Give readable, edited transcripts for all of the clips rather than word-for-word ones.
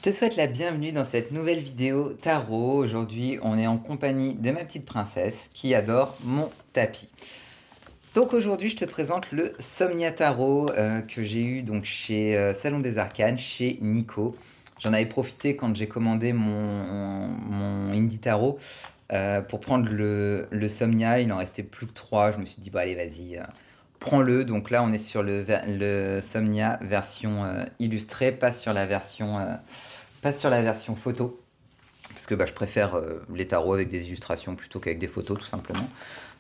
Je te souhaite la bienvenue dans cette nouvelle vidéo tarot. Aujourd'hui, on est en compagnie de ma petite princesse qui adore mon tapis. Donc aujourd'hui, je te présente le Somnia Tarot que j'ai eu donc chez Salon des Arcanes, chez Nico. J'en avais profité quand j'ai commandé mon Indie Tarot pour prendre le Somnia. Il en restait plus que 3. Je me suis dit, bon allez, vas-y, prends-le. Donc là, on est sur le Somnia version illustrée, pas sur la version photo. Parce que je préfère les tarots avec des illustrations plutôt qu'avec des photos, tout simplement.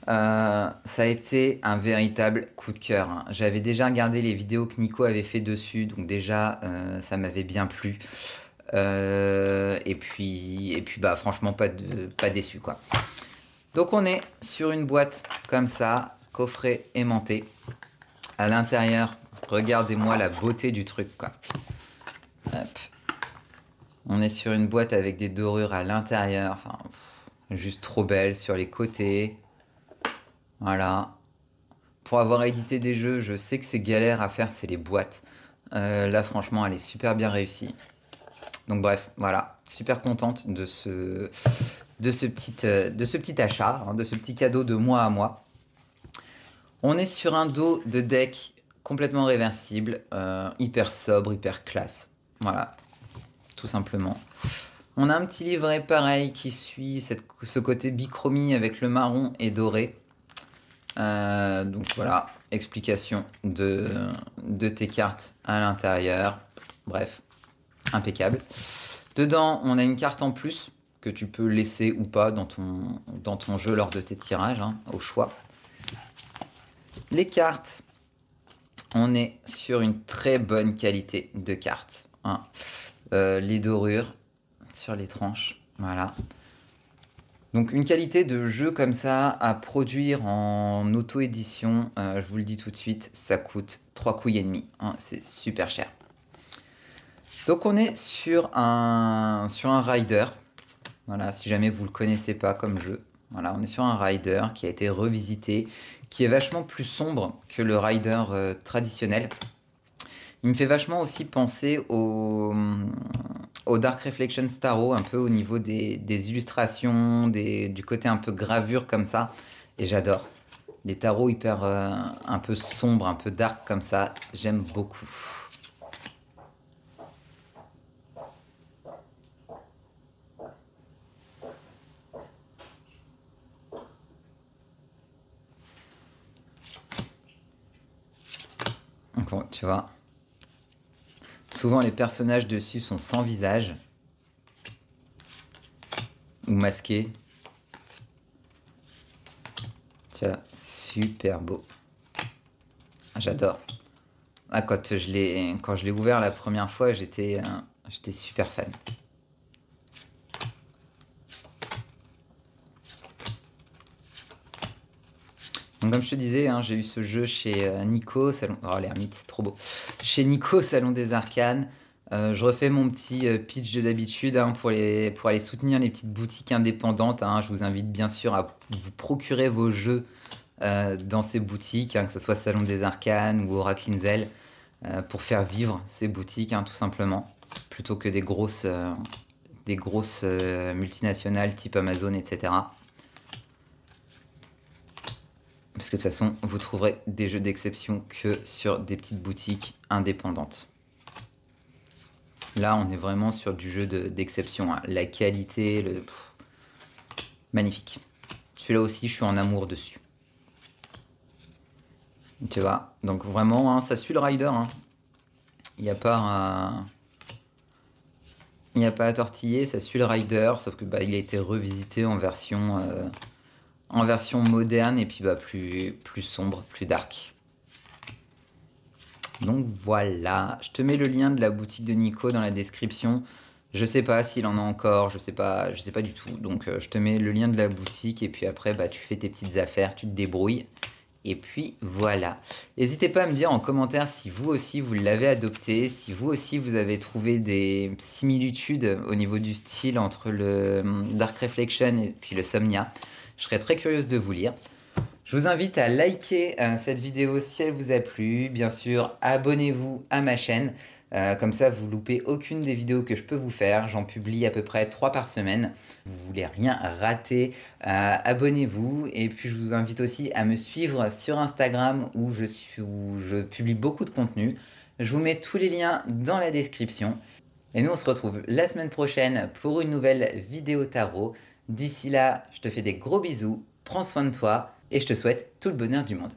Ça a été un véritable coup de cœur, hein. J'avais déjà regardé les vidéos que Nico avait fait dessus, donc déjà ça m'avait bien plu. Et puis franchement pas déçu quoi. Donc on est sur une boîte comme ça, coffret aimanté. À l'intérieur, regardez-moi la beauté du truc quoi. Hop. On est sur une boîte avec des dorures à l'intérieur, enfin juste trop belle sur les côtés. Voilà. Pour avoir édité des jeux, je sais que c'est galère à faire, c'est les boîtes. Là, franchement, elle est super bien réussie. Donc bref, voilà. Super contente de ce petit achat, hein, de ce petit cadeau de mois à moi. On est sur un dos de deck complètement réversible, hyper sobre, hyper classe. Voilà, tout simplement. On a un petit livret pareil qui suit ce côté bichromie avec le marron et doré. Donc voilà, explication de tes cartes à l'intérieur. Bref, impeccable. Dedans, on a une carte en plus que tu peux laisser ou pas dans ton jeu lors de tes tirages, hein, au choix. Les cartes, on est sur une très bonne qualité de cartes, hein. Les dorures sur les tranches, voilà. Donc une qualité de jeu comme ça à produire en auto-édition, je vous le dis tout de suite, ça coûte 3 couilles et demi, hein, c'est super cher. Donc on est sur un rider, voilà, si jamais vous le connaissez pas comme jeu. Voilà, on est sur un rider qui a été revisité, qui est vachement plus sombre que le rider traditionnel. Il me fait vachement aussi penser au Dark Reflections Tarot, un peu au niveau des illustrations, du côté un peu gravure comme ça. Et j'adore. Les tarots hyper un peu sombres, un peu dark comme ça, j'aime beaucoup. Donc, tu vois, souvent les personnages dessus sont sans visage ou masqués. Tu vois, super beau. J'adore. Ah, quand je l'ai ouvert la première fois, j'étais super fan. Donc comme je te disais, hein, j'ai eu ce jeu chez Nico, Salon... Oh l'ermite, trop beau. Chez Nico, Salon des Arcanes. Je refais mon petit pitch de d'habitude, hein, pour aller soutenir les petites boutiques indépendantes, hein. Je vous invite bien sûr à vous procurer vos jeux dans ces boutiques, hein, que ce soit Salon des Arcanes ou Oracle Inzel, pour faire vivre ces boutiques, hein, tout simplement, plutôt que des grosses multinationales type Amazon, etc. Parce que de toute façon, vous trouverez des jeux d'exception que sur des petites boutiques indépendantes. Là, on est vraiment sur du jeu d'exception, hein. La qualité, magnifique. Celui-là aussi, je suis en amour dessus. Tu vois, donc vraiment, hein, ça suit le rider, hein. Il n'y a pas à tortiller, ça suit le rider, sauf que il a été revisité en version moderne et puis plus sombre, plus dark. Donc voilà, je te mets le lien de la boutique de Nico dans la description. Je sais pas s'il en a encore, je sais pas du tout. Donc je te mets le lien de la boutique et puis après tu fais tes petites affaires, tu te débrouilles. Et puis voilà. N'hésitez pas à me dire en commentaire si vous aussi vous l'avez adopté, si vous aussi vous avez trouvé des similitudes au niveau du style entre le Dark Reflection et puis le Somnia. Je serais très curieuse de vous lire. Je vous invite à liker cette vidéo si elle vous a plu. Bien sûr, abonnez-vous à ma chaîne. Comme ça, vous loupez aucune des vidéos que je peux vous faire. J'en publie à peu près 3 par semaine. Vous voulez rien rater, abonnez-vous. Et puis, je vous invite aussi à me suivre sur Instagram où je publie beaucoup de contenu. Je vous mets tous les liens dans la description. Et nous, on se retrouve la semaine prochaine pour une nouvelle vidéo tarot. D'ici là, je te fais des gros bisous, prends soin de toi et je te souhaite tout le bonheur du monde.